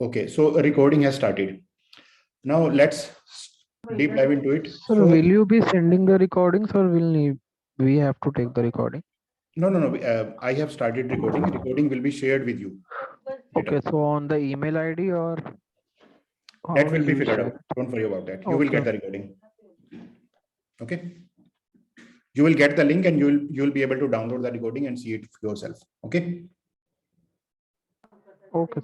Okay, so a recording has started. Now let's deep dive into it. Sir, So will you be sending the recordings or we have to take the recording? no. I have started recording. Recording will be shared with you later. Okay, so on the email ID or how That will will be you figured share out. it? Don't worry about that. You will Okay. get the recording. Okay. You will get the link and you'll be able to download the recording and see it yourself. Okay. Okay.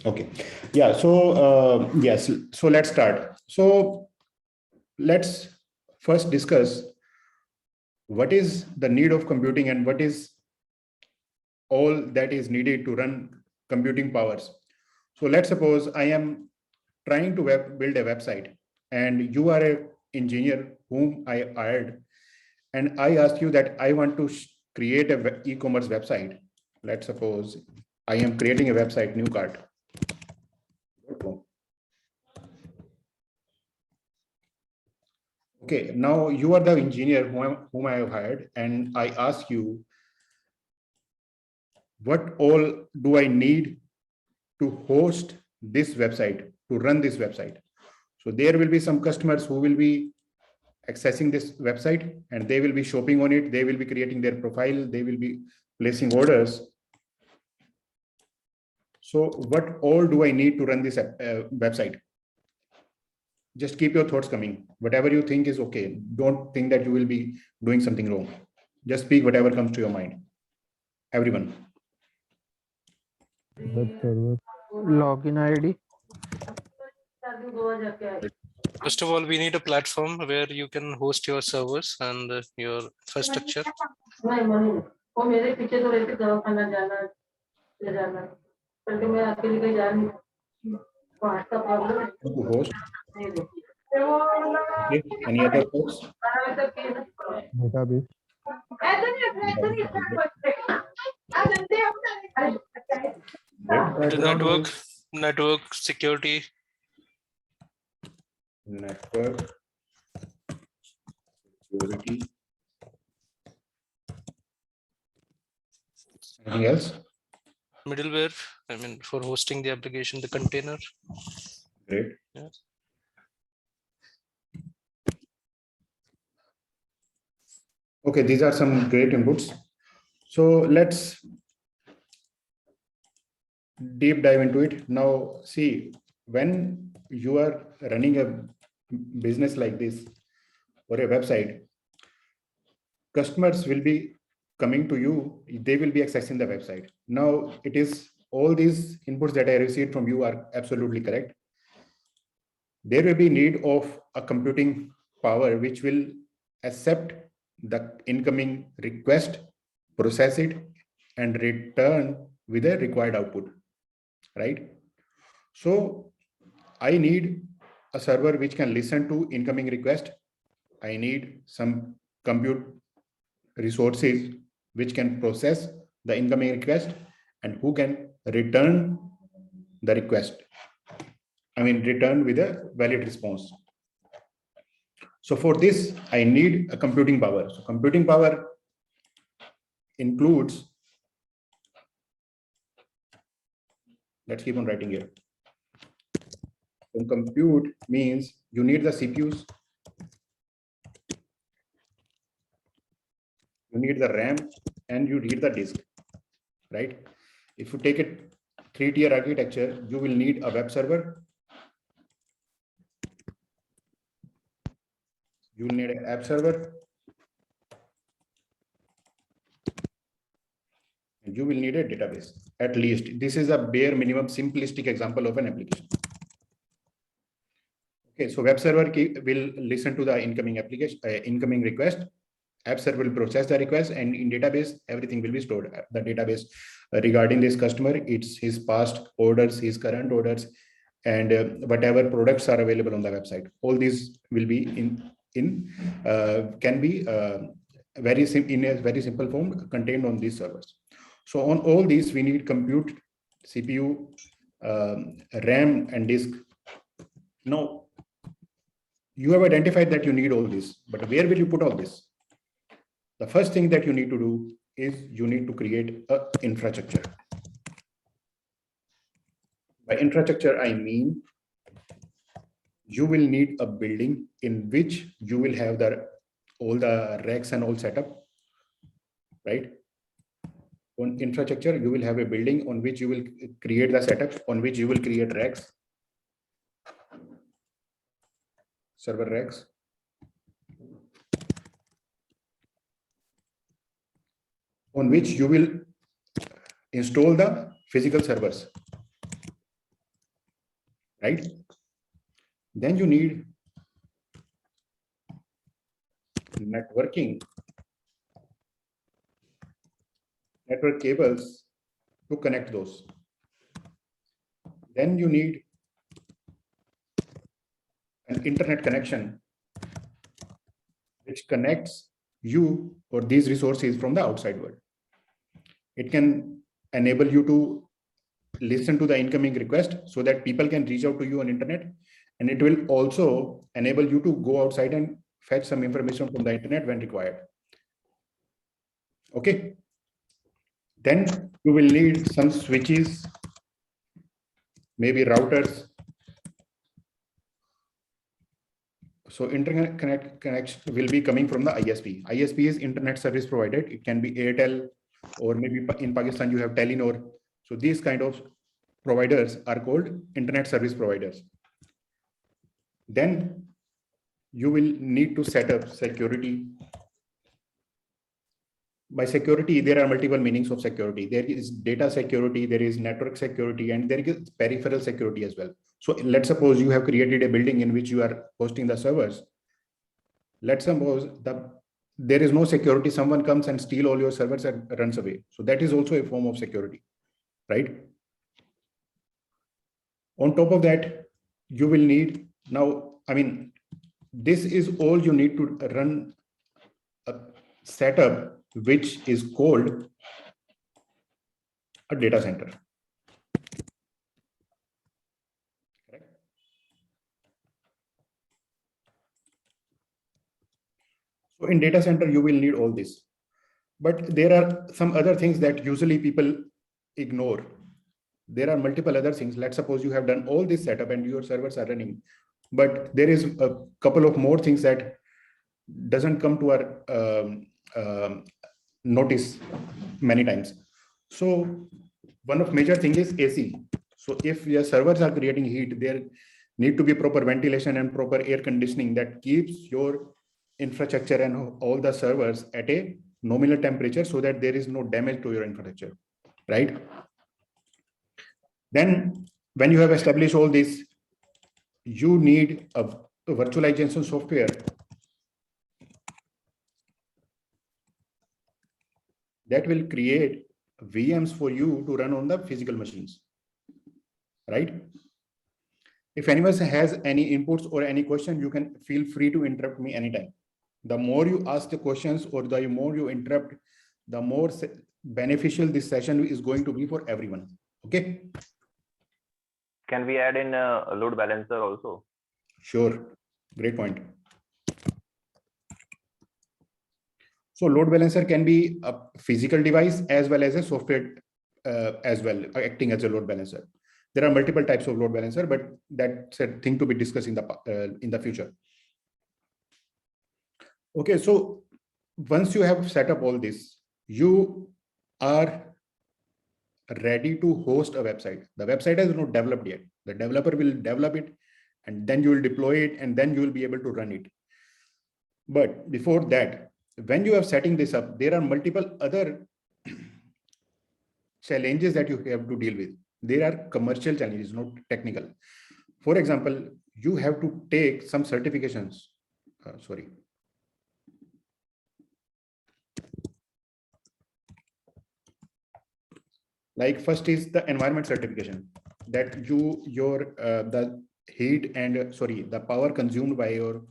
Okay. Yeah. So yes. So let's start. So let's first discuss what is the need of computing and what is all that is needed to run computing powers. So let's suppose I am trying to build a website and you are an engineer whom I hired, and I ask you that I want to create a e-commerce website. Let's suppose I am creating a website, new cart. Okay, now you are the engineer whom I have hired, and I ask you, what all do I need to host this website, to run this website? So there will be some customers who will be accessing this website and they will be shopping on it. They will be creating their profile. They will be placing orders. So what all do I need to run this website? Just keep your thoughts coming. Whatever you think is okay. Don't think that you will be doing something wrong. Just speak whatever comes to your mind. Everyone. Web server. Login ID. First of all, we need a platform where you can host your servers and your infrastructure. To host. Okay. Any other thoughts? Database. The network security. Network security. Anything else? Middleware, I mean, for hosting the application, the container. Great. Yes. Okay, these are some great inputs. So let's deep dive into it. Now, see, when you are running a business like this or a website, customers will be coming to you, they will be accessing the website. Now, it is all these inputs that I received from you are absolutely correct. There will be need of a computing power which will accept the incoming request, process it, and return with a required output, right? So I need a server which can listen to incoming request. I need some compute resources which can process the incoming request and who can return the request. I mean, return with a valid response. So for this, I need a computing power. So computing power includes, let's keep on writing here. So compute means you need the CPUs, you need the RAM, and you need the disk, right? If you take it 3-tier architecture, you will need a web server, you will need an app server, and you will need a database. At least this is a bare minimum simplistic example of an application. Okay, so web server will listen to the incoming application, incoming request. App server will process the request, and in database, everything will be stored. The database regarding this customer, it's his past orders, his current orders, and whatever products are available on the website. All these will be can be in a very simple form contained on these servers. So on all these, we need compute, CPU, RAM, and disk. Now, you have identified that you need all this, but where will you put all this? The first thing that you need to do is you need to create an infrastructure. By infrastructure, I mean you will need a building in which you will have all the racks and all set up, right? On infrastructure, you will have a building on which you will create the setup, on which you will create racks, server racks. On which you will install the physical servers, right? Then you need network cables to connect those. Then you need an internet connection which connects you or these resources from the outside world. It can enable you to listen to the incoming request so that people can reach out to you on internet, and it will also enable you to go outside and fetch some information from the internet when required. Okay. Then you will need some switches, maybe routers. So internet connection will be coming from the ISP. ISP is internet service provider. It can be Airtel, or maybe in Pakistan you have Telenor. So these kind of providers are called internet service providers. Then you will need to set up security. By security, there are multiple meanings of security. There is data security, there is network security, and there is peripheral security as well. So let's suppose you have created a building in which you are hosting the servers. Let's suppose there is no security. Someone comes and steal all your servers and runs away. So that is also a form of security, right? On top of that, you will need this is all you need to run a setup which is called a data center. Correct? So in data center, you will need all this. But there are some other things that usually people ignore. There are multiple other things. Let's suppose you have done all this setup and your servers are running, but there is a couple of more things that doesn't come to our notice many times. So one of major thing is AC. So if your servers are creating heat, there need to be proper ventilation and proper air conditioning that keeps your infrastructure and all the servers at a nominal temperature so that there is no damage to your infrastructure, right? Then when you have established all this, you need a virtualization software that will create VMs for you to run on the physical machines, right? If anyone has any inputs or any question, you can feel free to interrupt me anytime. The more you ask the questions or the more you interrupt, the more beneficial this session is going to be for everyone. Okay. Can we add in a load balancer also? Sure. Great point. So load balancer can be a physical device as well as a software as well, acting as a load balancer. There are multiple types of load balancer, but that's a thing to be discussed in the future. Okay, so once you have set up all this, you are ready to host a website. The website is not developed yet. The developer will develop it, and then you will deploy it, and then you will be able to run it. But before that, when you are setting this up, there are multiple other challenges that you have to deal with. There are commercial challenges, not technical. For example, you have to take some certifications. Like first is the environment certification, that the heat and the power consumed by your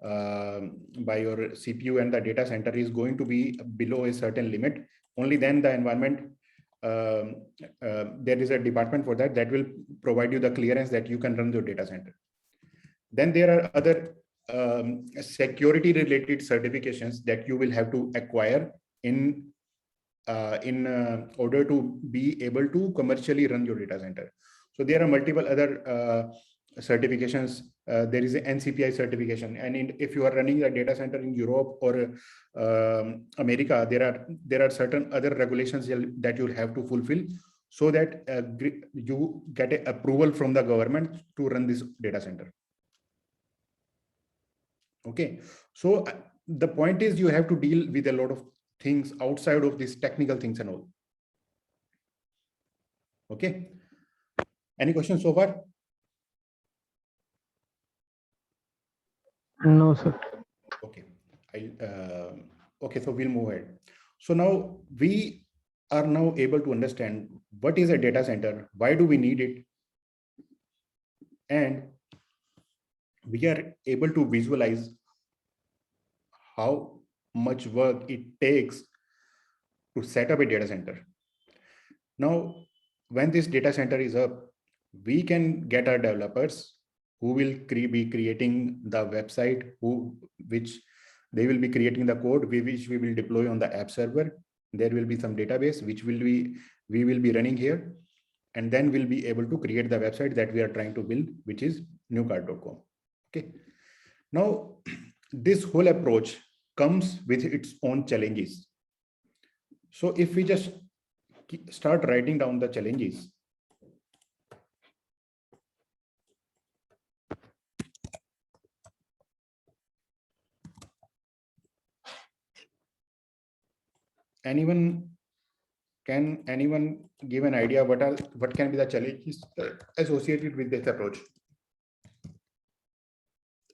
CPU and the data center is going to be below a certain limit. Only then the environment, there is a department for that will provide you the clearance that you can run your data center. Then there are other security related certifications that you will have to acquire in order to be able to commercially run your data center. So there are multiple other certifications. There is an NCPI certification, and if you are running a data center in Europe or America, there are certain other regulations that you'll have to fulfill, so that you get an approval from the government to run this data center. Okay, so the point is you have to deal with a lot of things outside of these technical things and all. Okay, any questions so far? No, sir. Okay, okay, so we'll move ahead. So now we are now able to understand what is a data center, why do we need it, and we are able to visualize how much work it takes to set up a data center. Now, when this data center is up, we can get our developers who will be creating the website, which they will be creating the code which we will deploy on the app server. There will be some database which we will be running here, and then we'll be able to create the website that we are trying to build, which is newcard.com. Okay. Now, this whole approach comes with its own challenges. So if we just start writing down the challenges. Can anyone give an idea what can be the challenges associated with this approach?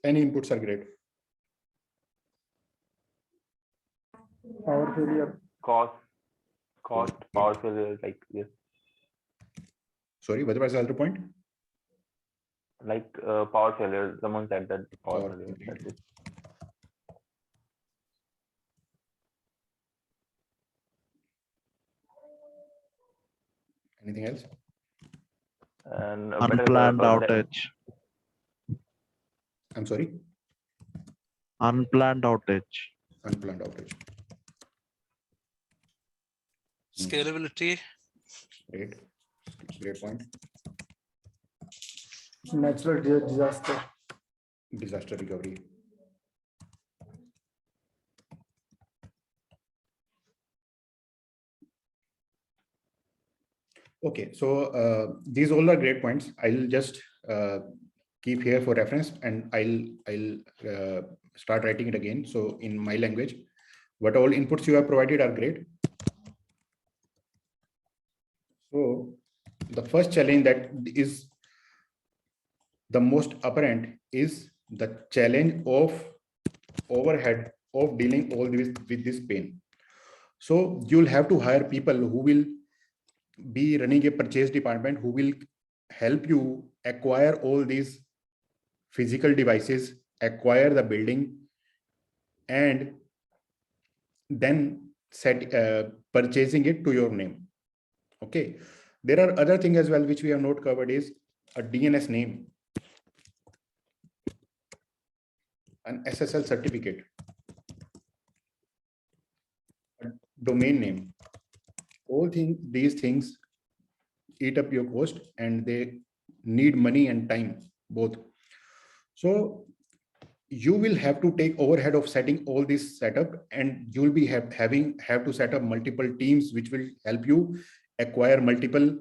Any inputs are great. Power failure. Cost, power failure, like this. Sorry, what was the other point? Like power failure. Someone said that power Power failure. failure. That's it. Anything else? And Unplanned outage. I'm sorry. Unplanned outage. Unplanned outage. Scalability. Great point. Natural disaster. Disaster recovery. Okay, so these all are great points. I'll just keep here for reference, and I'll start writing it again. So in my language, what all inputs you have provided are great. So the first challenge that is the most apparent is the challenge of overhead of dealing all this with this pain. So you'll have to hire people who will be running a purchase department, who will help you acquire all these physical devices, acquire the building, and then purchasing it to your name. Okay, there are other things as well which we have not covered, is a DNS name, an SSL certificate, a domain name. All these things eat up your cost, and they need money and time both. So you will have to take overhead of setting all this setup, and you'll be have to set up multiple teams which will help you acquire multiple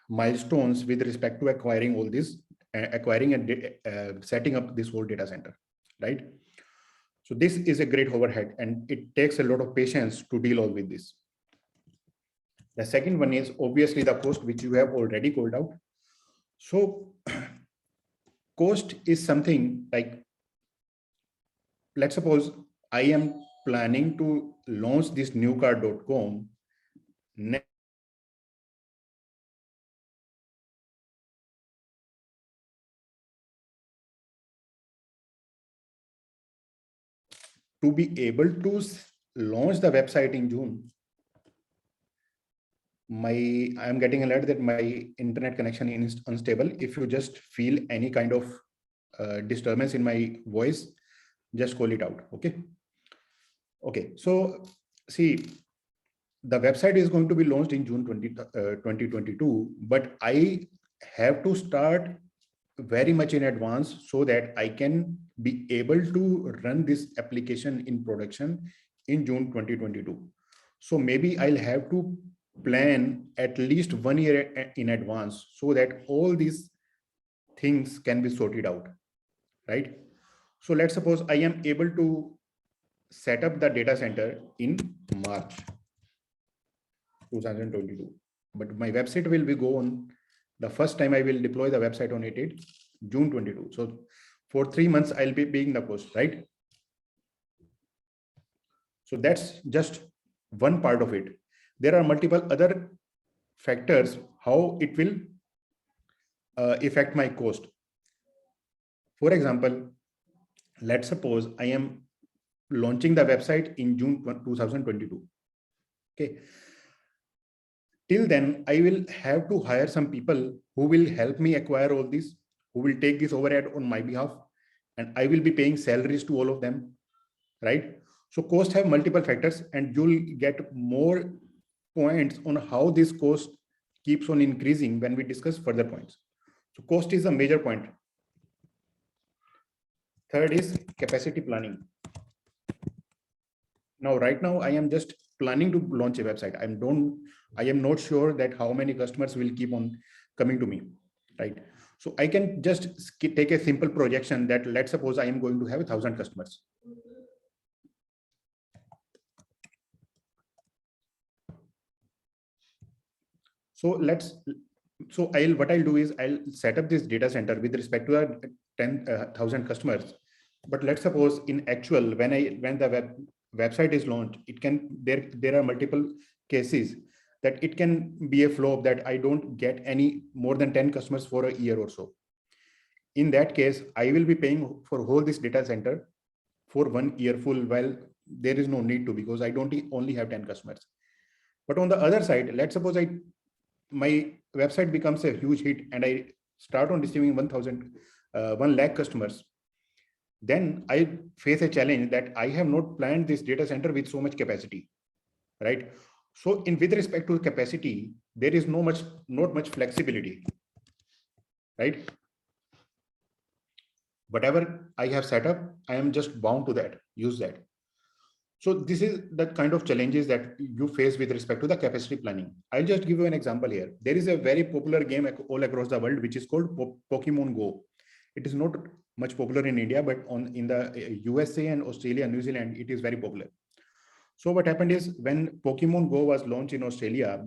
milestones with respect to acquiring all this, acquiring and setting up this whole data center, right? So this is a great overhead, and it takes a lot of patience to deal all with this. The second one is obviously the cost, which you have already called out. So cost is something like, let's suppose I am planning to launch this newcard.com to be able to launch the website in June. I am getting alert that my internet connection is unstable. If you just feel any kind of disturbance in my voice, just call it out. Okay. So see, the website is going to be launched in June 2022, but I have to start very much in advance so that I can be able to run this application in production in June 2022. So maybe I'll have to plan at least 1 year in advance so that all these things can be sorted out, right? So let's suppose I am able to set up the data center in March 2022, but my website will be go on the first time I will deploy the website on it June 22. So for 3 months I'll be paying the cost, right? So that's just one part of it. There are multiple other factors how it will affect my cost. For example, let's suppose I am launching the website in June 2022. Okay. Till then, I will have to hire some people who will help me acquire all this, who will take this overhead on my behalf, and I will be paying salaries to all of them, right? So cost have multiple factors, and you'll get more points on how this cost keeps on increasing when we discuss further points. So cost is a major point. Third is capacity planning. Now, right now, I am just planning to launch a website. I am not sure that how many customers will keep on coming to me, right? So I can just take a simple projection that let's suppose I am going to have 1,000 customers. So what I'll do is I'll set up this data center with respect to 10,000 customers. But let's suppose in actual, when the website is launched, there are multiple cases that it can be a flow that I don't get any more than 10 customers for a year or so. In that case, I will be paying for whole this data center for 1 year full, while there is no need to, because I don't only have 10 customers. But on the other side, let's suppose my website becomes a huge hit and I start on receiving 1 lakh customers. Then I face a challenge that I have not planned this data center with so much capacity, right? So with respect to capacity, there is not much flexibility, right? Whatever I have set up, I am just bound to that, use that. So this is the kind of challenges that you face with respect to the capacity planning. I'll just give you an example here. There is a very popular game all across the world, which is called Pokemon Go. It is not much popular in India, but in the USA and Australia, New Zealand, it is very popular. So what happened is when Pokemon Go was launched in Australia,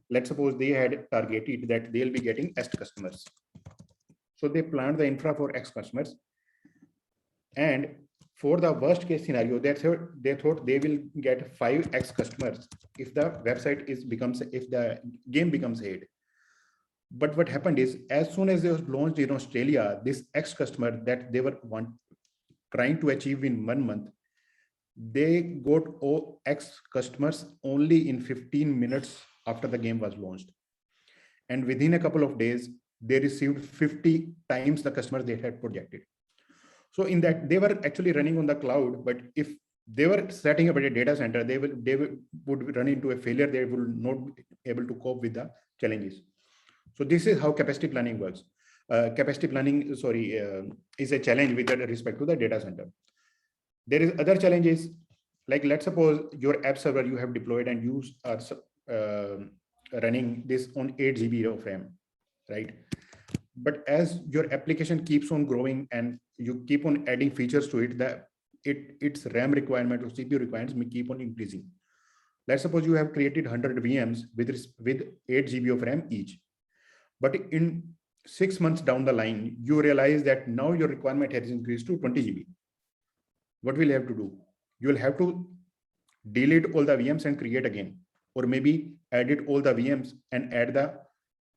let's suppose they had targeted that they'll be getting X customers. So they planned the infra for X customers. And for the worst case scenario, they thought they will get 5X customers if the if the game becomes a hit. But what happened is, as soon as they was launched in Australia, this X customer that they were trying to achieve in 1 month, they got X customers only in 15 minutes after the game was launched. And within a couple of days, they received 50 times the customers they had projected. So in that, they were actually running on the cloud, but if they were setting up a data center, they would run into a failure. They will not be able to cope with the challenges. So this is how capacity planning works. Capacity planning, is a challenge with respect to the data center. There is other challenges, like let's suppose your app server you have deployed and you are running this on 8 GB of RAM, right? But as your application keeps on growing and you keep on adding features to it, its RAM requirement or CPU requirements may keep on increasing. Let's suppose you have created 100 VMs with 8 GB of RAM each. But in 6 months down the line, you realize that now your requirement has increased to 20 GB. What will you have to do? You will have to delete all the VMs and create again, or maybe edit all the VMs and add the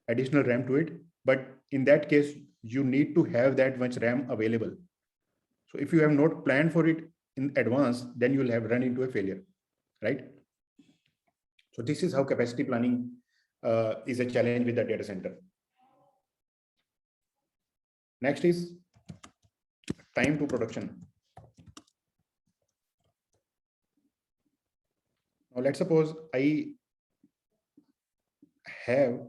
additional RAM to it. But in that case, you need to have that much RAM available. So if you have not planned for it in advance, then you will have run into a failure, right? So this is how capacity planning is a challenge with the data center. Next is time to production. Now let's suppose I have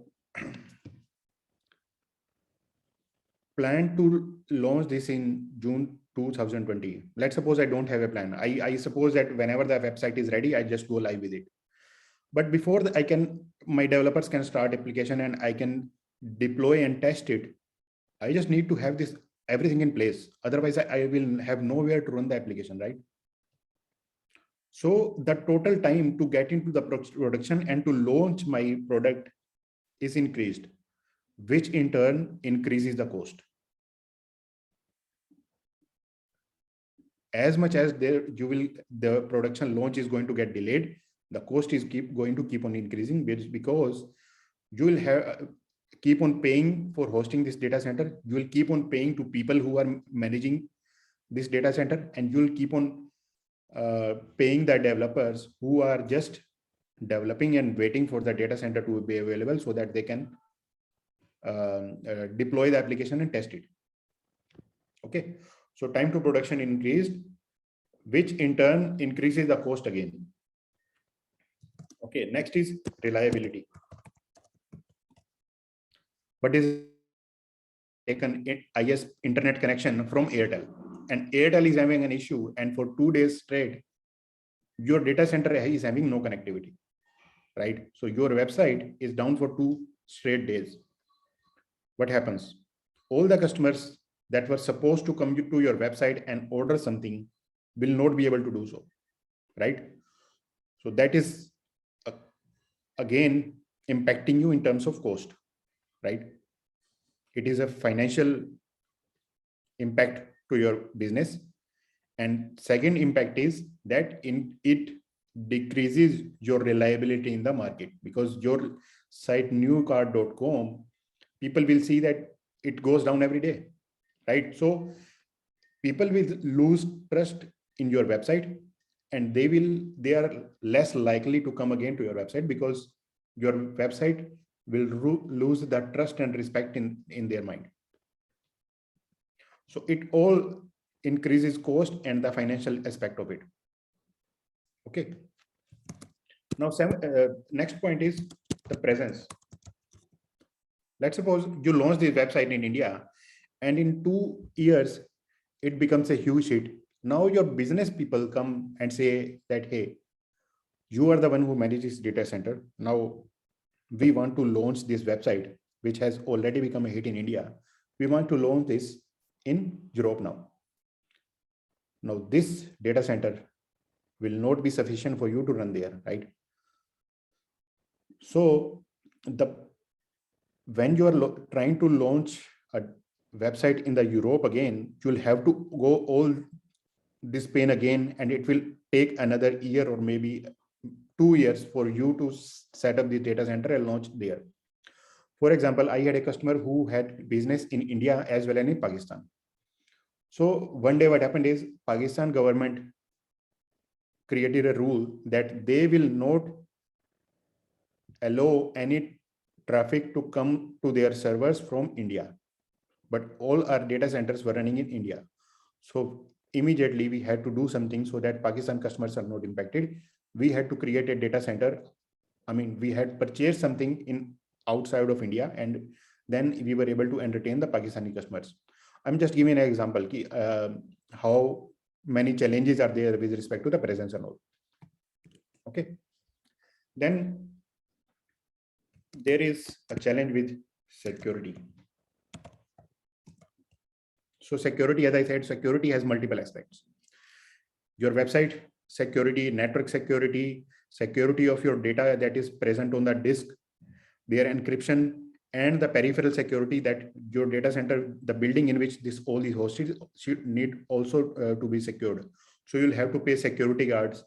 planned to launch this in June 2020. Let's suppose I don't have a plan. I suppose that whenever the website is ready, I just go live with it. But before my developers can start application and I can deploy and test it, I just need to have this everything in place. Otherwise, I will have nowhere to run the application, right? So the total time to get into the production and to launch my product is increased, which in turn increases the cost. As much as the production launch is going to get delayed, the cost is going to keep on increasing, because you will have keep on paying for hosting this data center. You will keep on paying to people who are managing this data center, and you will keep on paying the developers who are just developing and waiting for the data center to be available so that they can deploy the application and test it. Okay, so time to production increased, which in turn increases the cost again. Okay, next is reliability. What is taken IS internet connection from Airtel, and Airtel is having an issue, and for 2 days straight, your data center is having no connectivity, right? So your website is down for 2 straight days. What happens? All the customers that were supposed to come to your website and order something will not be able to do so, right? So that is again impacting you in terms of cost, right? It is a financial impact to your business. And second impact is that it decreases your reliability in the market, because your site newcar.com, people will see that it goes down every day, right? So people will lose trust in your website, and they are less likely to come again to your website, because your website will lose the trust and respect in their mind. So it all increases cost and the financial aspect of it. Okay. Now, next point is the presence. Let's suppose you launch this website in India, and in 2 years, it becomes a huge hit. Now your business people come and say that, hey, you are the one who manages data center. Now we want to launch this website, which has already become a hit in India. We want to launch this in Europe now. Now this data center will not be sufficient for you to run there, right? So when you are trying to launch a website in the Europe again, you'll have to go all this pain again, and it will take another year or maybe 2 years for you to set up the data center and launch there. For example, I had a customer who had business in India as well as in Pakistan. So one day what happened is, Pakistan government created a rule that they will not allow any traffic to come to their servers from India, but all our data centers were running in India. So immediately we had to do something so that Pakistan customers are not impacted. We had to create a data center. I mean, we had purchased something in outside of India, and then we were able to entertain the Pakistani customers. I'm just giving an example how many challenges are there with respect to the presence and all. Okay. Then there is a challenge with security. So security, as I said, security has multiple aspects. Your website security, network security, security of your data that is present on the disk, their encryption, and the peripheral security that your data center, the building in which all these hosted, should need also to be secured. So you'll have to pay security guards.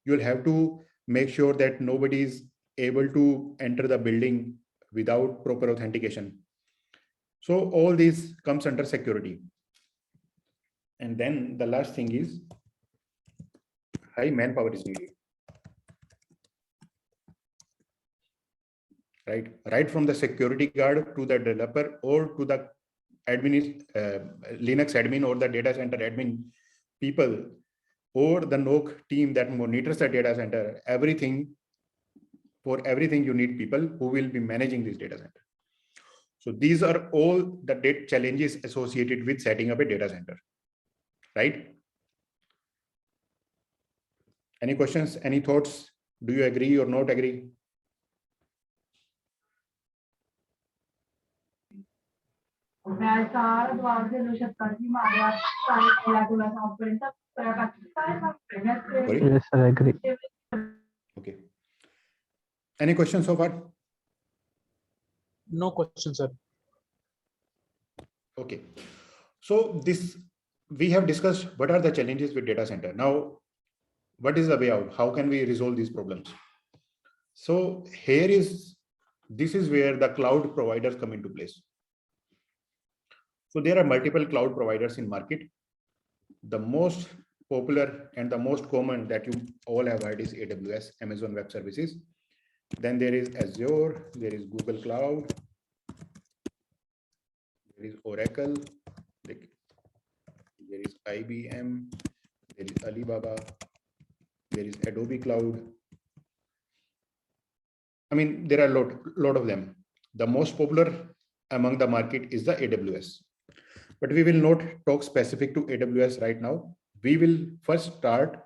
You'll have to make sure that nobody is able to enter the building without proper authentication. So all this comes under security. And then the last thing is high manpower is needed. Right from the security guard to the developer or to the admin, Linux admin or the data center admin people, or the NOC team that monitors the data center, for everything you need people who will be managing this data center. So these are all the challenges associated with setting up a data center, right? Any questions, any thoughts? Do you agree or not agree? Sorry? Yes, sir, I agree. Okay. Any questions so far? No question, sir. Okay. So we have discussed what are the challenges with data center. Now, what is the way out? How can we resolve these problems? So this is where the cloud providers come into place. So there are multiple cloud providers in market. The most popular and the most common that you all have heard is AWS, Amazon Web Services. Then there is Azure, there is Google Cloud, there is Oracle, there is IBM, there is Alibaba, there is Adobe Cloud. I mean, there are a lot of them. The most popular among the market is the AWS. But we will not talk specific to AWS right now. We will first start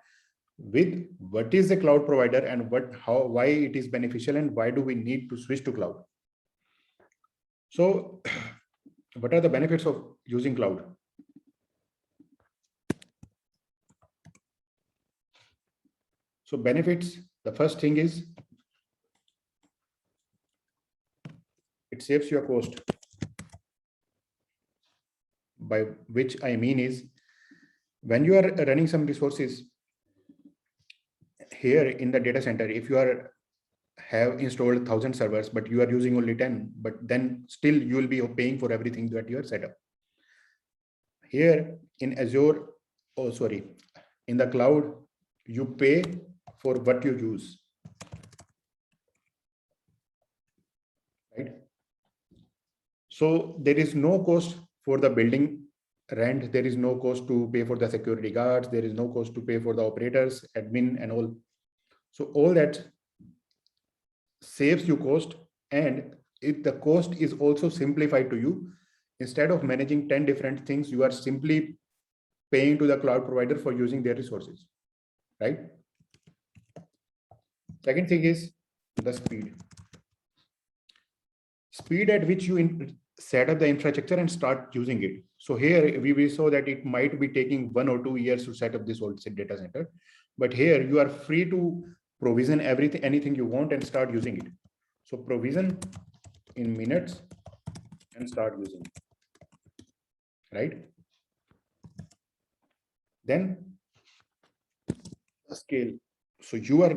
with what is a cloud provider and why it is beneficial and why do we need to switch to cloud. So what are the benefits of using cloud? So benefits, the first thing is it saves your cost. By which I mean is when you are running some resources here in the data center, if you have installed 1,000 servers, but you are using only 10, but then still you will be paying for everything that you are set up. Here in Azure, in the cloud, you pay for what you use, right? So there is no cost for the building rent. There is no cost to pay for the security guards. There is no cost to pay for the operators, admin and all. So all that saves you cost, and the cost is also simplified to you. Instead of managing 10 different things, you are simply paying to the cloud provider for using their resources, right? Second thing is the speed. Speed at which you set up the infrastructure and start using it. So here we saw that it might be taking 1 or 2 years to set up this whole data center, but here you are free to provision anything you want and start using it. So provision in minutes and start using it, right? Then scale. So you are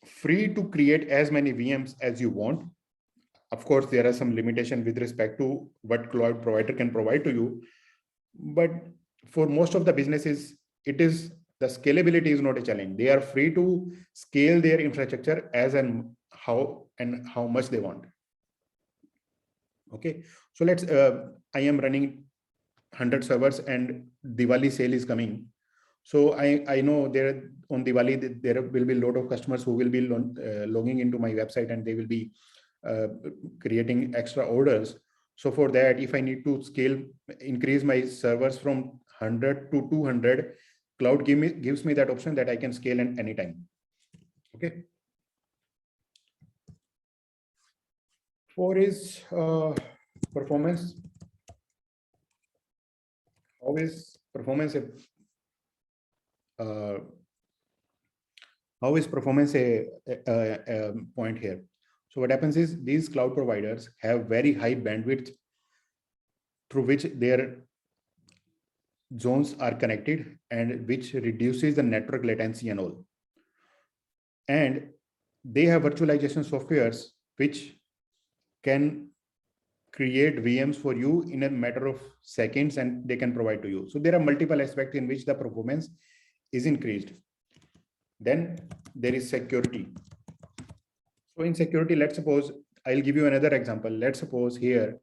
free to create as many VMs as you want. Of course, there are some limitations with respect to what cloud provider can provide to you, but for most of the businesses, the scalability is not a challenge. They are free to scale their infrastructure as and how much they want. Okay, so I am running 100 servers and Diwali sale is coming. So I know on Diwali, there will be a lot of customers who will be logging into my website and they will be creating extra orders. So for that, if I need to increase my servers from 100 to 200, cloud gives me that option that I can scale at any time. Okay. 4 is performance. How is performance a point here? So what happens is these cloud providers have very high bandwidth through which their zones are connected and which reduces the network latency and all. And they have virtualization softwares which can create VMs for you in a matter of seconds and they can provide to you. So there are multiple aspects in which the performance is increased. Then there is security. So in security, let's suppose, I'll give you another example. Let's suppose here,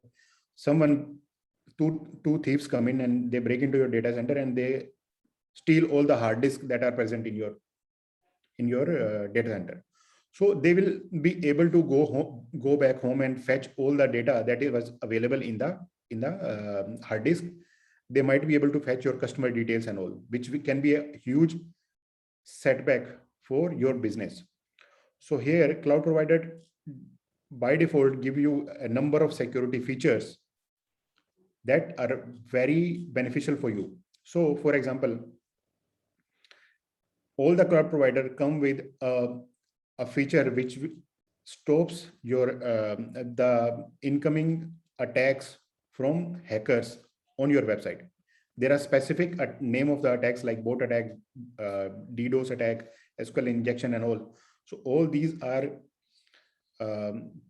two thieves come in and they break into your data center and they steal all the hard disks that are present in your data center. So they will be able to go back home and fetch all the data that was available in the hard disk. They might be able to fetch your customer details and all, which can be a huge setback for your business. So here, cloud provider by default give you a number of security features that are very beneficial for you. So for example, all the cloud provider come with a feature which stops your the incoming attacks from hackers on your website. There are specific name of the attacks like bot attack, DDoS attack, SQL injection and all. So all these are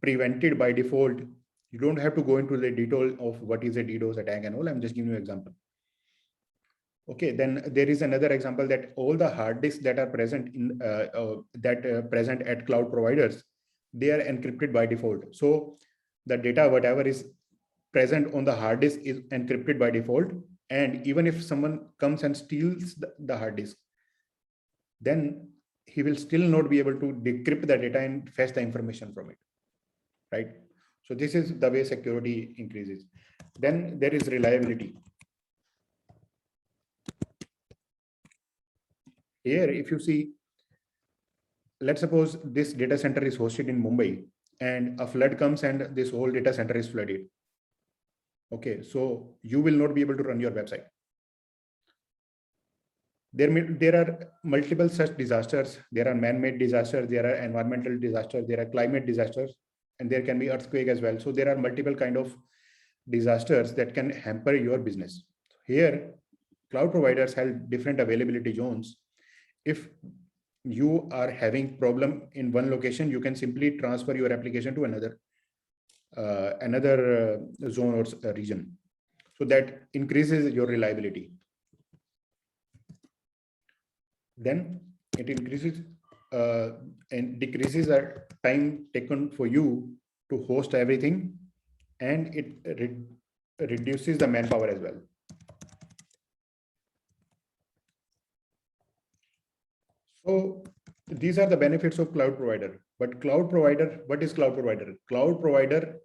prevented by default. You don't have to go into the detail of what is a DDoS attack and all. I'm just giving you an example. Okay, then there is another example that all the hard disks that are present in present at cloud providers, they are encrypted by default. So the data, whatever is present on the hard disk, is encrypted by default. And even if someone comes and steals the hard disk, then he will still not be able to decrypt the data and fetch the information from it, right? So this is the way security increases. Then there is reliability. Here, if you see, let's suppose this data center is hosted in Mumbai and a flood comes and this whole data center is flooded. Okay, so you will not be able to run your website. There are multiple such disasters. There are man-made disasters, there are environmental disasters, there are climate disasters, and there can be earthquake as well. So there are multiple kind of disasters that can hamper your business. Here, cloud providers have different availability zones. If you are having problem in one location, you can simply transfer your application to another zone or region. So that increases your reliability. Then it increases and decreases the time taken for you to host everything, and it reduces the manpower as well. So these are the benefits of cloud provider. But cloud provider, what is cloud provider? Cloud provider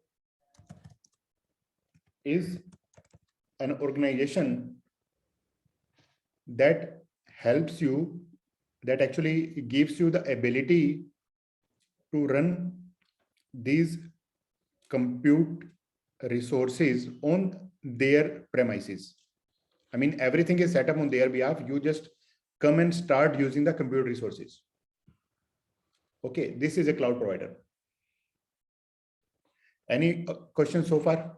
is an organization that helps you, that actually gives you the ability to run these compute resources on their premises. I mean, everything is set up on their behalf. You just come and start using the compute resources. Okay, this is a cloud provider. Any questions so far?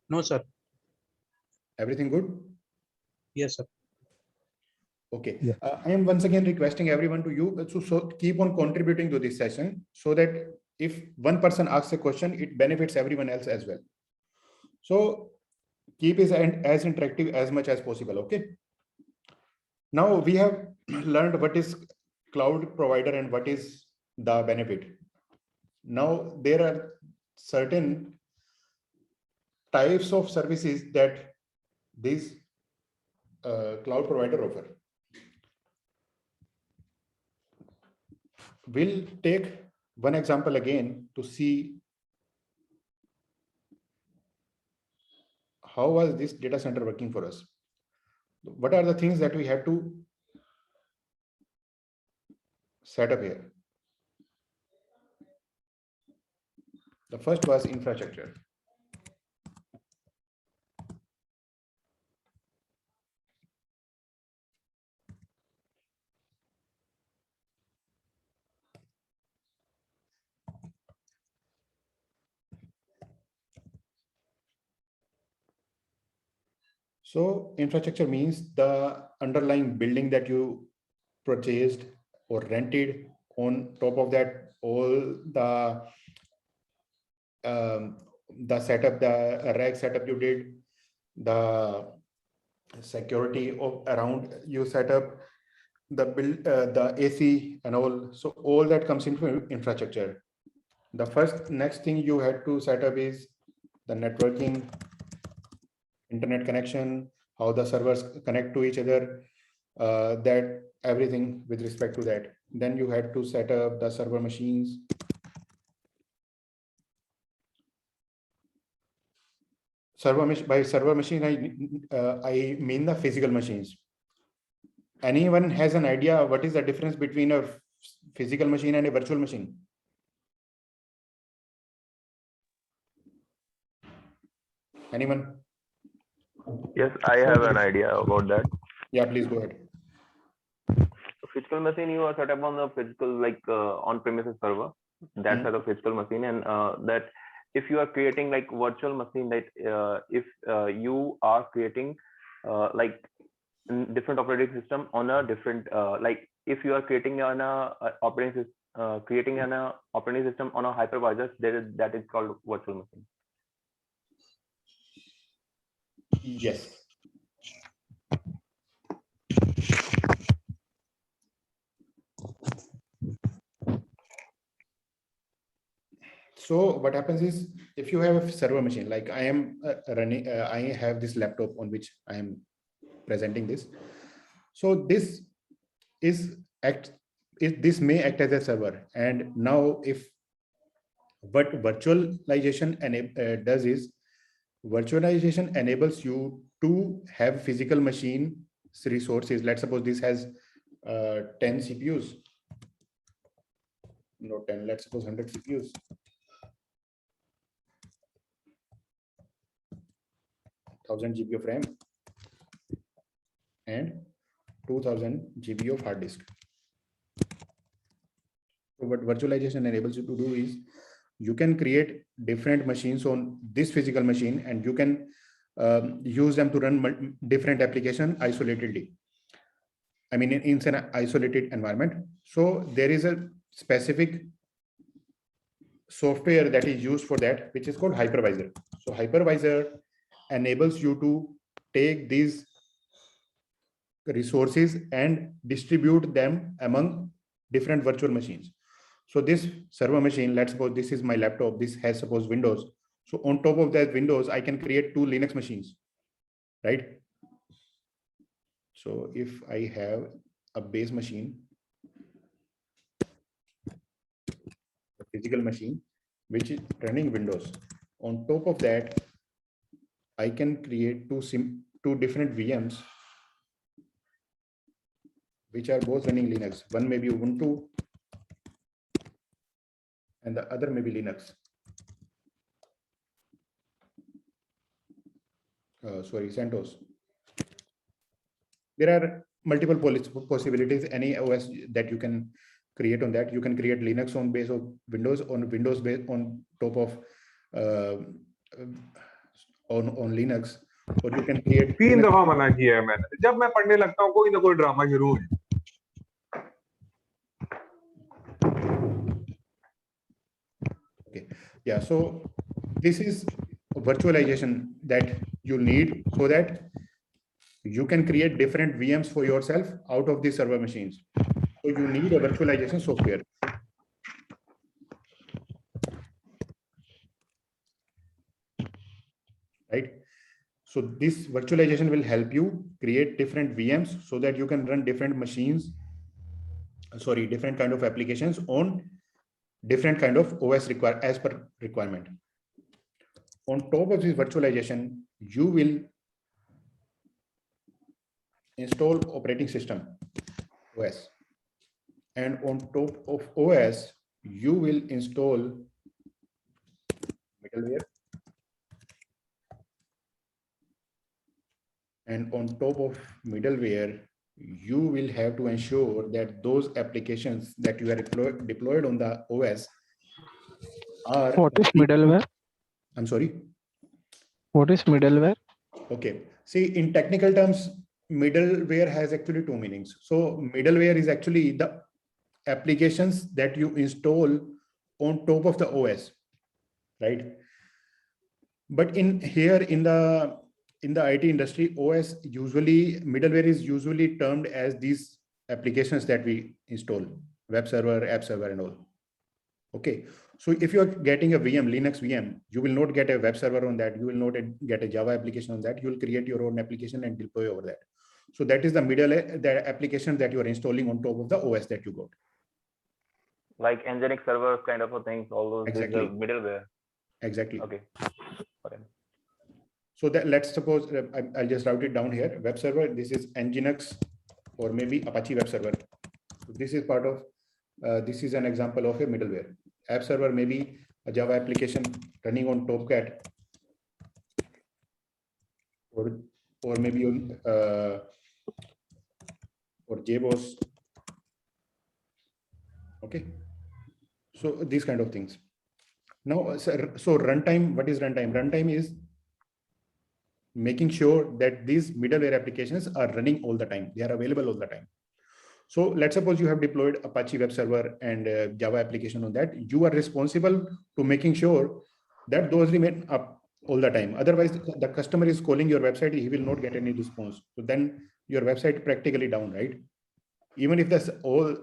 No, sir. Everything good? Yes, sir. Okay. Yeah. I am once again requesting everyone to you so keep on contributing to this session, so that if one person asks a question, it benefits everyone else as well. So keep it as interactive as much as possible. Okay. Now we have learned what is cloud provider and what is the benefit. Now there are certain types of services that this cloud provider offer. We'll take one example again to see how was this data center working for us. What are the things that we have to set up here? The first was infrastructure. So infrastructure means the underlying building that you purchased or rented. On top of that, all the setup, the rack setup you did, the security of around you set up, the build, the AC and all. So all that comes into infrastructure. The next thing you had to set up is the networking, internet connection, how the servers connect to each other, that everything with respect to that. Then you had to set up the server machines. By server machine, I mean the physical machines. Anyone has an idea what is the difference between a physical machine and a virtual machine? Anyone? Yes, I have an idea about that. Yeah, please go ahead. Physical machine, you are set up on the physical, like on-premises server. That's Mhm. the physical machine, and that if you are creating like virtual machine, that if you are creating like different operating system on a different like if you are creating an operating system operating system on a hypervisor, that is called virtual machine. Yes. So what happens is, if you have a server machine, like I am running, I have this laptop on which I am presenting this. So this this may act as a server. And now if what virtualization does is, virtualization enables you to have physical machine resources. Let's suppose this has 10 CPUs. No, 10, let's suppose 100 CPUs. 1000 GB of RAM and 2000 GB of hard disk. So what virtualization enables you to do is, you can create different machines on this physical machine, and you can use them to run different application isolatedly. I mean, in an isolated environment. So there is a specific software that is used for that, which is called hypervisor. So hypervisor enables you to take these resources and distribute them among different virtual machines. So this server machine, let's suppose this is my laptop, this has suppose Windows. So on top of that Windows, I can create 2 Linux machines, right? So if I have a base machine, a physical machine, which is running Windows, on top of that, I can create two different VMs, which are both running Linux. One may be Ubuntu, and the other may be Linux. Sorry, CentOS. There are multiple possibilities. Any OS that you can create on that. You can create Linux on base of Windows, on Windows base on top of on Linux, or you can create 3 Linux. दफा मना किया है मैंने. जब मैं पढ़ने लगता हूँ कोई ना कोई ड्रामा शुरू हो जाता है. Okay. Yeah. So this is virtualization that you need so that you can create different VMs for yourself out of these server machines. So you need a virtualization software. Right. So this virtualization will help you create different VMs so that you can run different machines, sorry, different kind of applications on different kind of OS as per requirement. On top of this virtualization, you will install operating system, OS. And on top of OS, you will install middleware. And on top of middleware, you will have to ensure that those applications that you are deployed on the OS are. What is middleware? I'm sorry. What is middleware? Okay. See, in technical terms, middleware has actually 2 meanings. So middleware is actually the applications that you install on top of the OS, right? But in the IT industry, OS usually, middleware is usually termed as these applications that we install, web server, app server, and all. Okay. So if you're getting a VM, Linux VM, you will not get a web server on that. You will not get a Java application on that. You will create your own application and deploy over that. So that is the the application that you are installing on top of the OS that you got. Like Nginx servers kind of a things, all those Exactly. middleware. Exactly. Okay. Okay. So that let's suppose I'll just route it down here. Web server, this is Nginx or maybe Apache web server. So this is part of, this is an example of a middleware. App server may be a Java application running on Tomcat or maybe on or JBoss. Okay. So these kind of things. Now, so runtime, what is runtime? Runtime is making sure that these middleware applications are running all the time. They are available all the time. So let's suppose you have deployed Apache web server and Java application on that. You are responsible to making sure that those remain up all the time. Otherwise, the customer is calling your website, he will not get any response. So then your website practically down, right? Even if that's all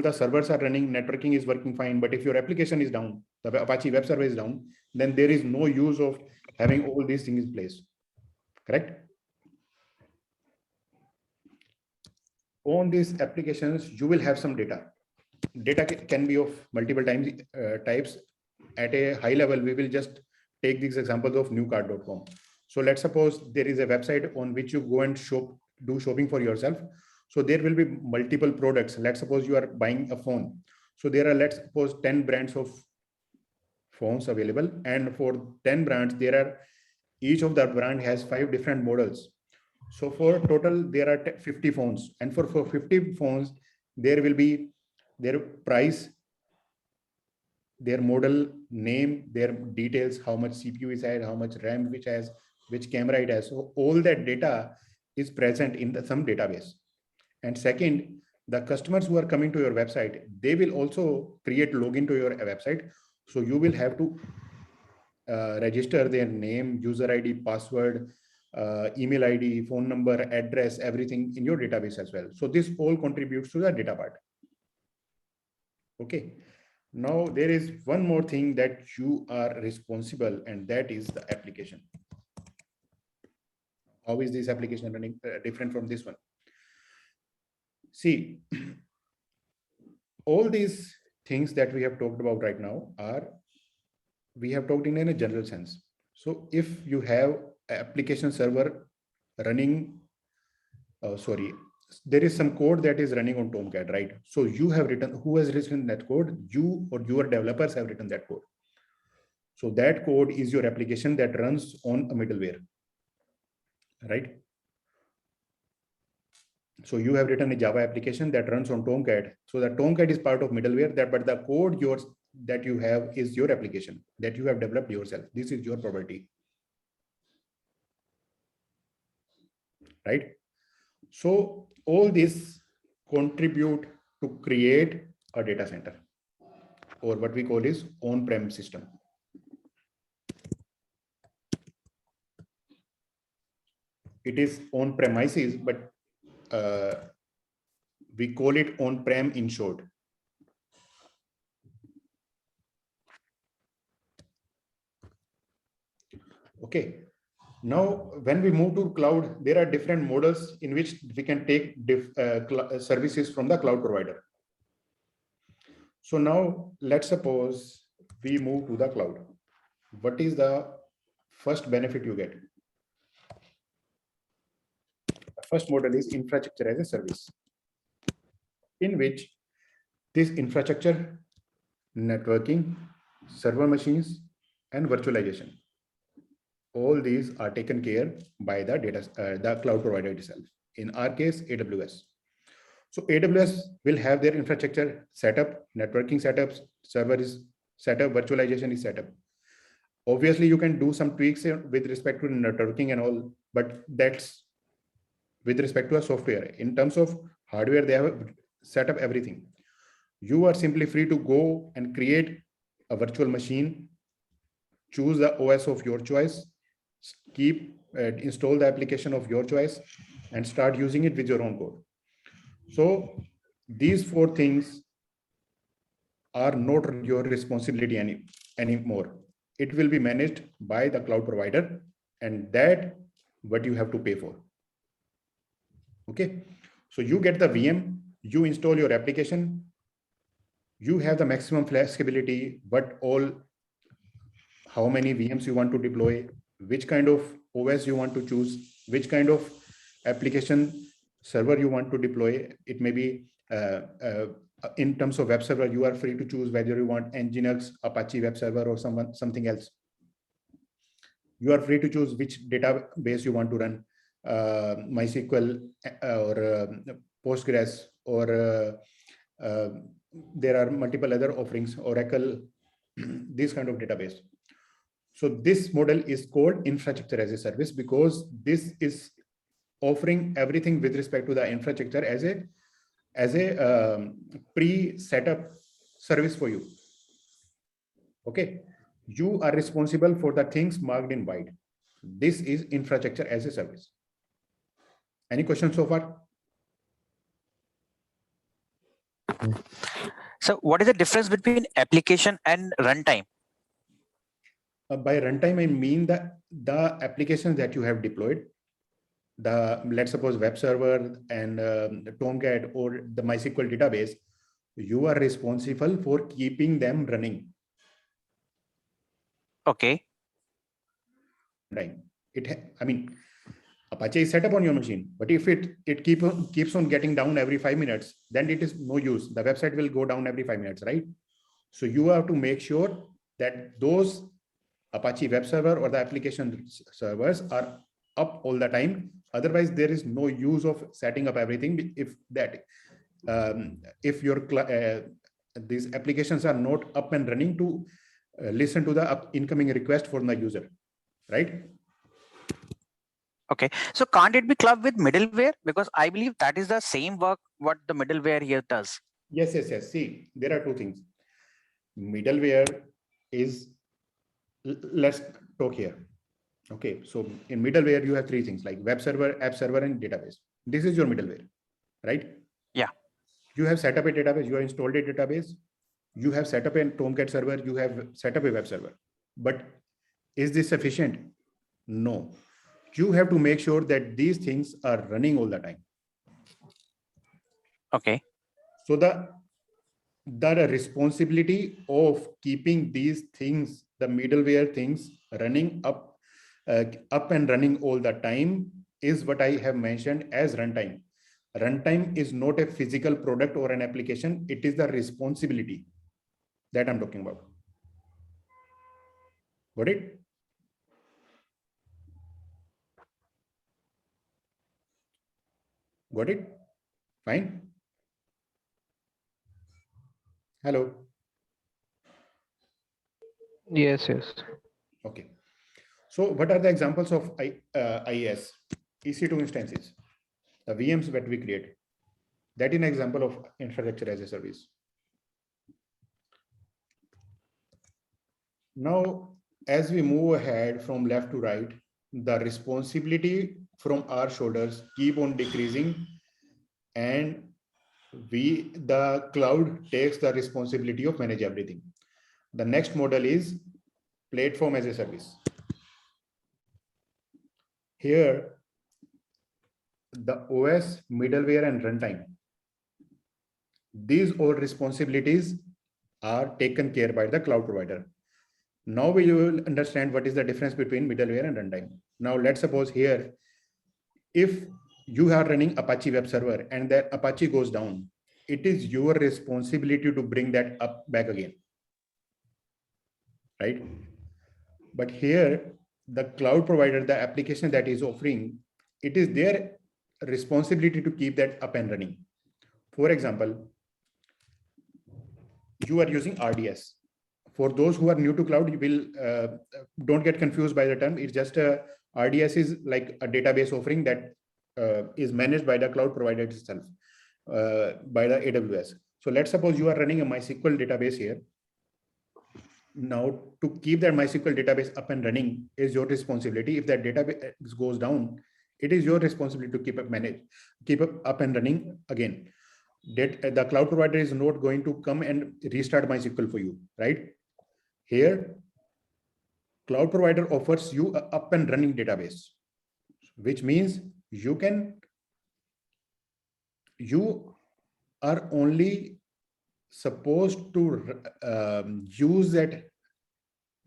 the servers are running, networking is working fine, but if your application is down, the Apache web server is down, then there is no use of having all these things in place. Correct? On these applications, you will have some data. Data can be of multiple types. At a high level, we will just take these examples of newcard.com. So let's suppose there is a website on which you go and do shopping for yourself. So there will be multiple products. Let's suppose you are buying a phone. So there are, let's suppose 10 brands of phones available. And for 10 brands, each of the brand has 5 different models. So for total, there are 50 phones. And for 50 phones, there will be their price, their model name, their details, how much CPU it has, how much RAM which has, which camera it has. So all that data is present in some database. And second, the customers who are coming to your website, they will also create login to your website. So you will have to register their name, user ID, password, email ID, phone number, address, everything in your database as well. So this all contributes to the data part. Okay. Now there is one more thing that you are responsible, and that is the application. How is this application running different from this one? See, all these things that we have talked about right now we have talked in a general sense. So if you have an application server running, there is some code that is running on Tomcat, right? So you have written, who has written that code? You or your developers have written that code. So that code is your application that runs on a middleware, right? So you have written a Java application that runs on Tomcat. So the Tomcat is part of middleware, but the code that you have is your application that you have developed yourself. This is your property, right? So all this contribute to create a data center, or what we call is on-prem system. It is on premises, but we call it on-prem in short. Okay. Now, when we move to cloud, there are different models in which we can take services from the cloud provider. So now let's suppose we move to the cloud. What is the first benefit you get? The first model is infrastructure as a service, in which this infrastructure, networking, server machines, and virtualization, all these are taken care by the cloud provider itself. In our case, AWS. So AWS will have their infrastructure set up, networking setups, server is set up, virtualization is set up. Obviously, you can do some tweaks with respect to networking and all, but that's with respect to a software. In terms of hardware, they have set up everything. You are simply free to go and create a virtual machine, choose the OS of your choice, install the application of your choice, and start using it with your own code. So these 4 things are not your responsibility anymore. It will be managed by the cloud provider, and that what you have to pay for. Okay, so you get the VM, you install your application, you have the maximum flexibility, how many VMs you want to deploy, which kind of OS you want to choose, which kind of application server you want to deploy. It may be in terms of web server, you are free to choose whether you want Nginx, Apache web server, or something else. You are free to choose which database you want to run, MySQL or Postgres, or there are multiple other offerings, Oracle, this kind of database. So this model is called infrastructure as a service, because this is offering everything with respect to the infrastructure as a pre-setup service for you. Okay, you are responsible for the things marked in white. This is infrastructure as a service. Any questions so far? So what is the difference between application and runtime? By runtime, I mean the applications that you have deployed, let's suppose web server and Tomcat or the MySQL database, you are responsible for keeping them running. Okay. Time. Apache is set up on your machine, but if it keeps on getting down every 5 minutes, then it is no use. The website will go down every 5 minutes, right? So you have to make sure that those Apache web server or the application servers are up all the time. Otherwise, there is no use of setting up everything. If these applications are not up and running to listen to the incoming request from the user, right? Okay, so can't it be clubbed with middleware? Because I believe that is the same work what the middleware here does. Yes. See, there are two things. Middleware is, let's talk here. Okay, so in middleware, you have three things like web server, app server, and database. This is your middleware, right? Yeah. You have set up a database, you have installed a database, you have set up a Tomcat server, you have set up a web server. But is this sufficient? No. You have to make sure that these things are running all the time. Okay. So the responsibility of keeping these things, the middleware things, running up and running all the time is what I have mentioned as runtime. Runtime is not a physical product or an application. It is the responsibility that I'm talking about. Got it? Got it? Fine. Hello. Yes. Okay. So what are the examples of IaaS, EC2 instances, the VMs that we create? That is an example of infrastructure as a service. Now, as we move ahead from left to right, the responsibility from our shoulders keep on decreasing, and the cloud takes the responsibility of manage everything. The next model is platform as a service. Here, the OS, middleware, and runtime, these all responsibilities are taken care by the cloud provider. Now we will understand what is the difference between middleware and runtime. Now let's suppose here, if you are running Apache web server and that Apache goes down, it is your responsibility to bring that up back again, right? But here, the cloud provider, the application that is offering, it is their responsibility to keep that up and running. For example, you are using RDS. For those who are new to cloud, you will don't get confused by the term. It's just RDS is like a database offering that is managed by the cloud provider itself, by the AWS. So let's suppose you are running a MySQL database here. Now, to keep that MySQL database up and running is your responsibility. If that database goes down, it is your responsibility to keep up and running again. the cloud provider is not going to come and restart MySQL for you, right? Here, cloud provider offers you a up and running database, which means you are only supposed to use that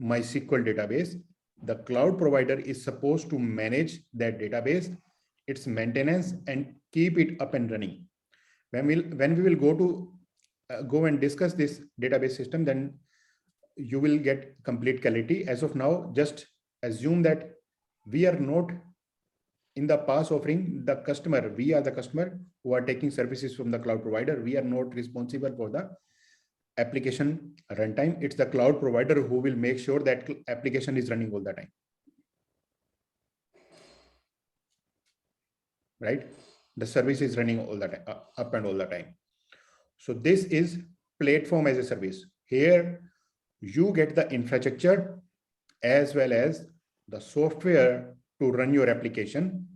MySQL database. The cloud provider is supposed to manage that database, its maintenance, and keep it up and running. When we will go and discuss this database system, then you will get complete clarity. As of now, just assume that we are not in the past offering the customer. We are the customer who are taking services from the cloud provider. We are not responsible for the application runtime. It's the cloud provider who will make sure that application is running all the time. Right? The service is running all the time, up and all the time. So this is platform as a service. Here you get the infrastructure as well as the software to run your application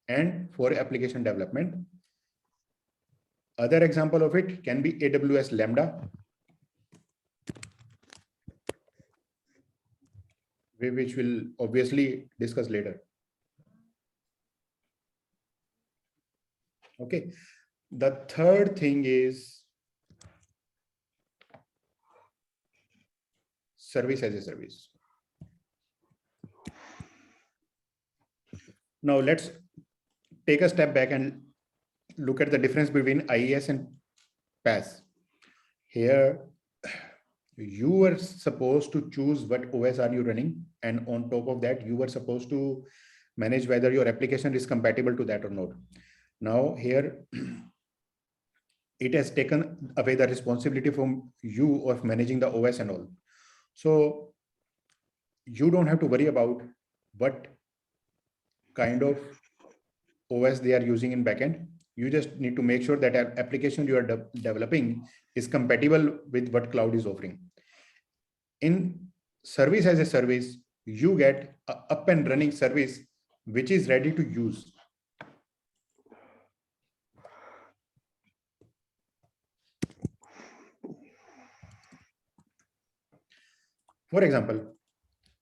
and for application development. Other example of it can be AWS Lambda, which we'll obviously discuss later. Okay. The third thing is service as a service. Now let's take a step back and look at the difference between IaaS and PaaS. Here, you were supposed to choose what OS are you running, and on top of that, you were supposed to manage whether your application is compatible to that or not. Now here, it has taken away the responsibility from you of managing the OS and all. So you don't have to worry about what kind of OS they are using in backend. You just need to make sure that an application you are developing is compatible with what cloud is offering. In service as a service, you get an up and running service which is ready to use. For example,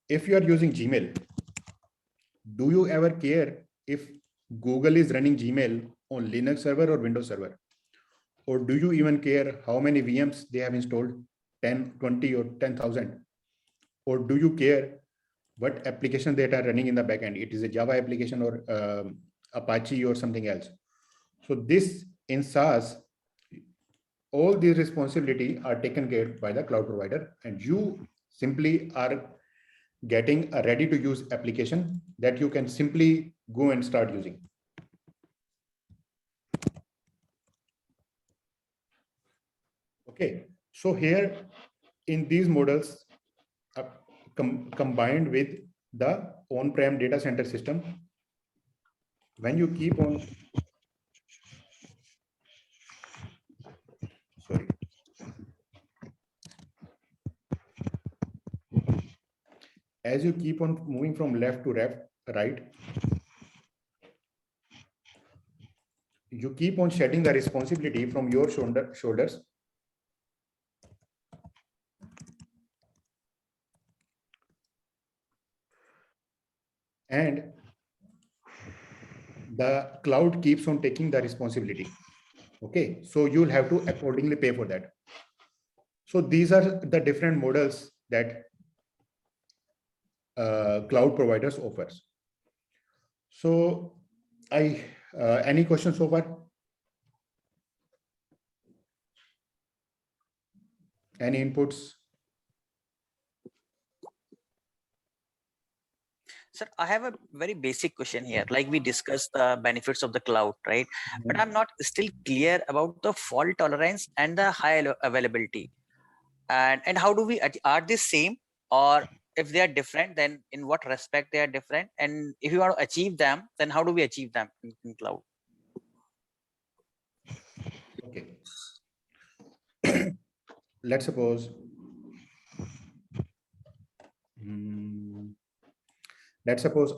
if you are using Gmail, do you ever care if Google is running Gmail on Linux server or Windows server? Or do you even care how many VMs they have installed, 10, 20 or 10,000? Or do you care what application they are running in the backend? It is a Java application or Apache or something else. So this in SaaS, all these responsibility are taken care by the cloud provider, and you simply are getting a ready to use application that you can simply go and start using. Okay, so here in these models combined with the on-prem data center system, when you keep on, sorry, as you keep on moving from left to right, you keep on shedding the responsibility from your shoulders. And the cloud keeps on taking the responsibility. Okay, so you'll have to accordingly pay for that. So these are the different models that cloud providers offers. So any questions so far? Any inputs? Sir, I have a very basic question here. Like we discussed the benefits of the cloud, right? But I'm not still clear about the fault tolerance and the high availability. And how do we, are they same, or if they are different, then in what respect they are different? And if you want to achieve them, then how do we achieve them in cloud? Okay. Let's suppose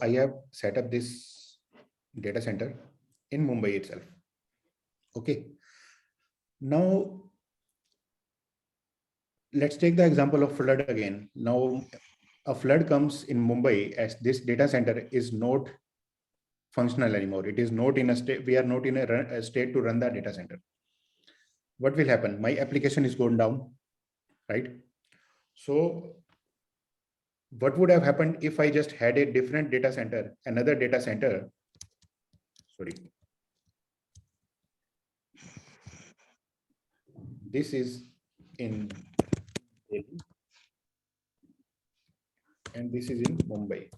I have set up this data center in Mumbai itself. Okay. Now, let's take the example of flood again. Now, a flood comes in Mumbai as this data center is not functional anymore. It is not in a state, we are not in a state to run the data center. What will happen? My application is going down, right? So what would have happened if I just had a different data center, another data center, sorry. This is in Delhi and this is in Mumbai.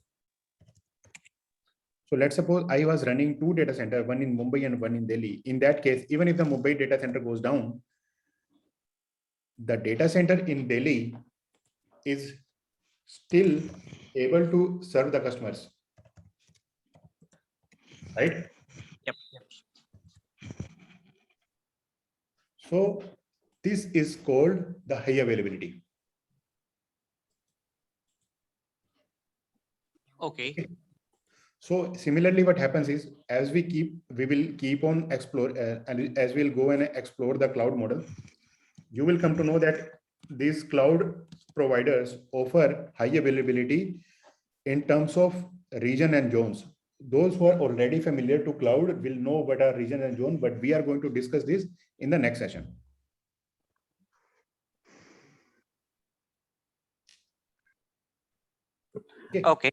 So let's suppose I was running two data centers, one in Mumbai and one in Delhi. In that case, even if the Mumbai data center goes down, the data center in Delhi is still able to serve the customers, right? Yep. So this is called the high availability. Okay. So similarly, what happens is we will keep on explore and as we'll go and explore the cloud model, you will come to know that these cloud providers offer high availability in terms of region and zones. Those who are already familiar to cloud will know what are region and zone, but we are going to discuss this in the next session. Okay.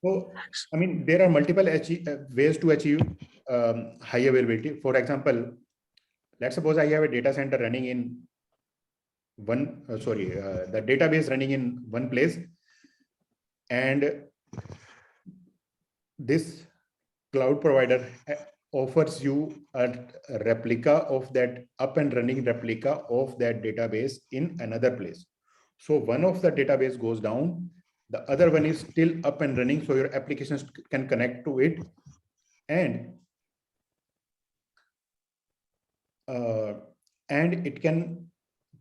So, I mean, there are multiple ways to achieve high availability. For example, let's suppose I have a data center running in the database running in one place, and this cloud provider offers you a replica of that up and running replica of that database in another place. So one of the database goes down, the other one is still up and running, so your applications can connect to it, and it can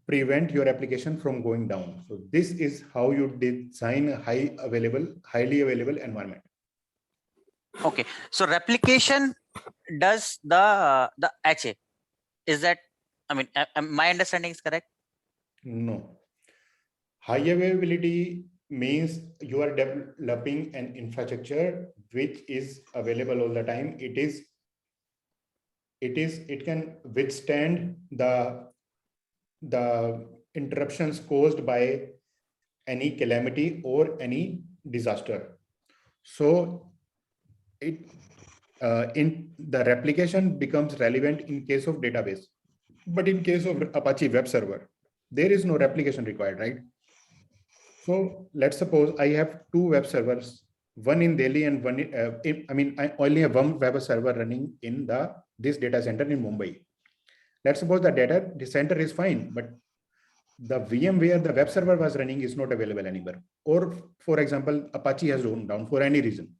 prevent your application from going down. So this is how you design a highly available environment. Okay. So replication does the HA. Is that, I mean, my understanding is correct? No. High availability means you are developing an infrastructure which is available all the time. It can withstand the interruptions caused by any calamity or any disaster. So in the replication becomes relevant in case of database, but in case of Apache web server, there is no replication required, right? So let's suppose I have two web servers, one in Delhi and one I only have one web server running in this data center in Mumbai. Let's suppose the center is fine, but the VM where the web server was running is not available anymore. Or for example, Apache has gone down for any reason.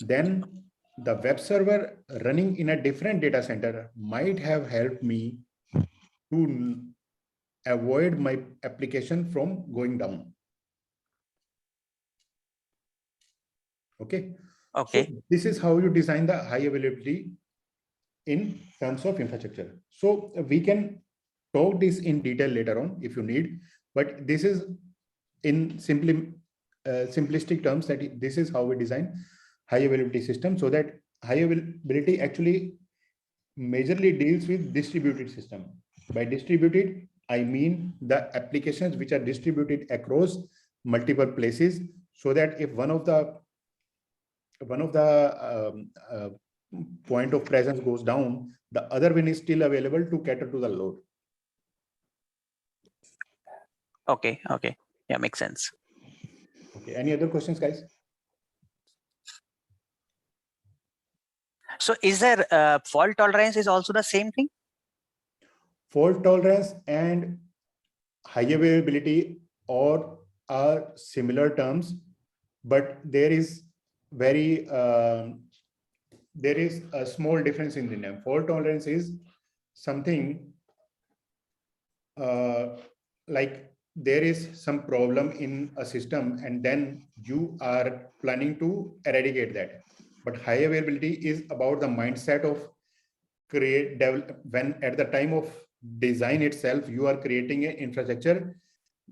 Then the web server running in a different data center might have helped me to avoid my application from going down. Okay. Okay. So this is how you design the high availability in terms of infrastructure. So we can talk this in detail later on if you need, but this is in simplistic terms that this is how we design high availability system, so that high availability actually majorly deals with distributed system. By distributed, I mean the applications which are distributed across multiple places, so that if one of the point of presence goes down, the other one is still available to cater to the load. Okay. Okay. Yeah, makes sense. Okay. Any other questions, guys? So is there fault tolerance is also the same thing? Fault tolerance and high availability are similar terms, but there is a small difference in the name. Fault tolerance is something like there is some problem in a system and then you are planning to eradicate that. But high availability is about the mindset of create develop when at the time of design itself, you are creating an infrastructure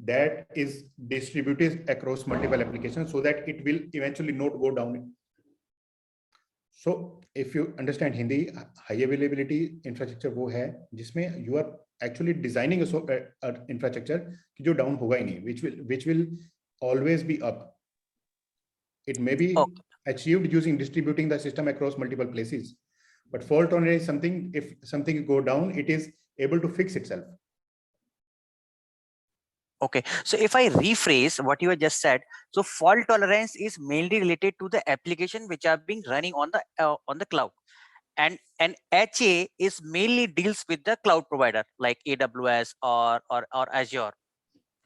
that is distributed across multiple applications so that it will eventually not go down. So if you understand Hindi, high availability infrastructure वो है जिसमें you are actually designing a infrastructure कि जो down होगा ही नहीं, which will always be up. It may be achieved using distributing the system across multiple places, but fault tolerance is something, if something go down, it is able to fix itself. Okay, so if I rephrase what you have just said, so fault tolerance is mainly related to the application which are being running on the cloud, and HA is mainly deals with the cloud provider like AWS or Azure.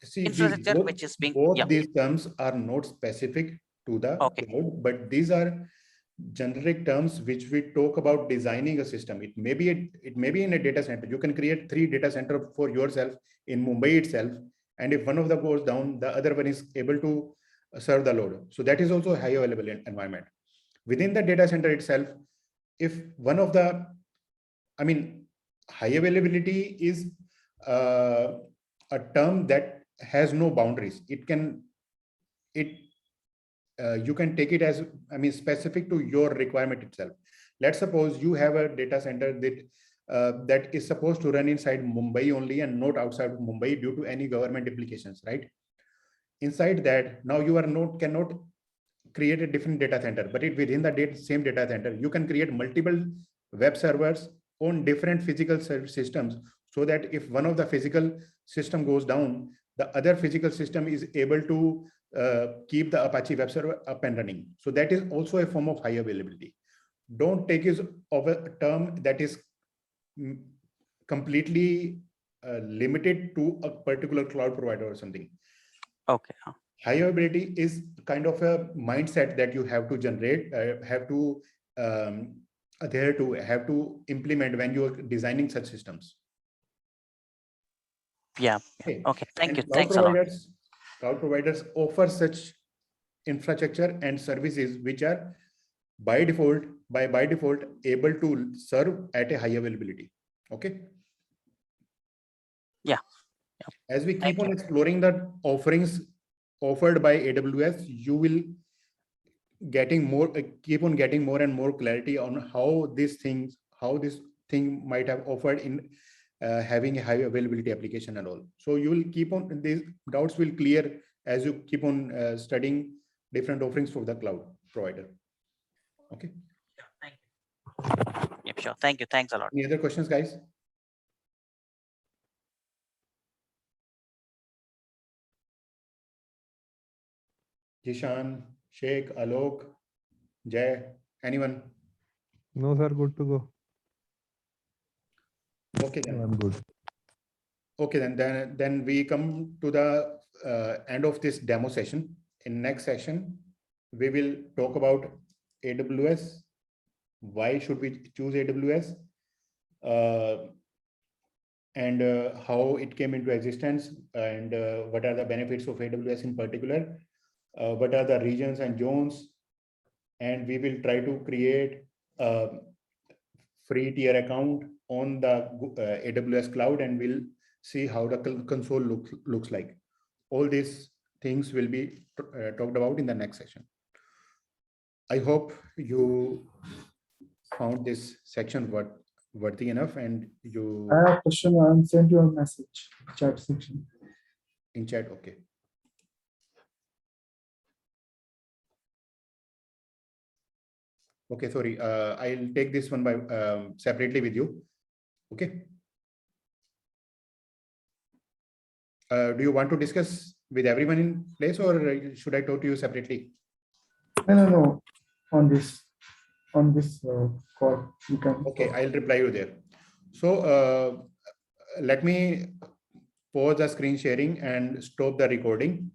See, Infrastructure which is being both these terms are not specific to the cloud, but these are generic terms which we talk about designing a system. It may be in a data center. You can create 3 data centers for yourself in Mumbai itself, and if one of them goes down, the other one is able to serve the load. So that is also a high available environment. Within the data center itself, if one of the, high availability is a term that has no boundaries. You can take it as, specific to your requirement itself. Let's suppose you have a data center that is supposed to run inside Mumbai only and not outside of Mumbai due to any government applications, right? Inside that, now you cannot create a different data center, but within the same data center, you can create multiple web servers on different physical systems, so that if one of the physical system goes down, the other physical system is able to keep the Apache web server up and running. So that is also a form of high availability. Don't take it of a term that is completely limited to a particular cloud provider or something. Okay. High availability is kind of a mindset that you have to generate, have to implement when you are designing such systems. Yeah. Okay. Thank And you. Thanks a lot. Cloud providers offer such infrastructure and services which are by default able to serve at a high availability. Okay. Yeah. As we keep on exploring the offerings offered by AWS, you will keep on getting more and more clarity on how this thing might have offered in having a high availability application and all. So you will keep on, these doubts will clear as you keep on studying different offerings for the cloud provider. Okay. Thank you. Yep, sure. Thank you. Thanks a lot. Any other questions, guys? Jishan, Sheikh, Alok, Jay, anyone? No, sir, good to go. Okay, then. No, I'm good. Okay, then we come to the end of this demo session. In next session, we will talk about AWS. Why should we choose AWS? And how it came into existence, and what are the benefits of AWS in particular? What are the regions and zones? And we will try to create a free tier account on the AWS cloud, and we'll see how the console looks like. All these things will be talked about in the next session. I hope you found this section worthy enough, and you. I have a question. I sent you a message, chat section. In chat, okay. Okay, sorry. I'll take this one by separately with you. Okay. Do you want to discuss with everyone in place, or should I talk to you separately? No. On this call, you can. Okay, I'll reply you there. So let me pause the screen sharing and stop the recording.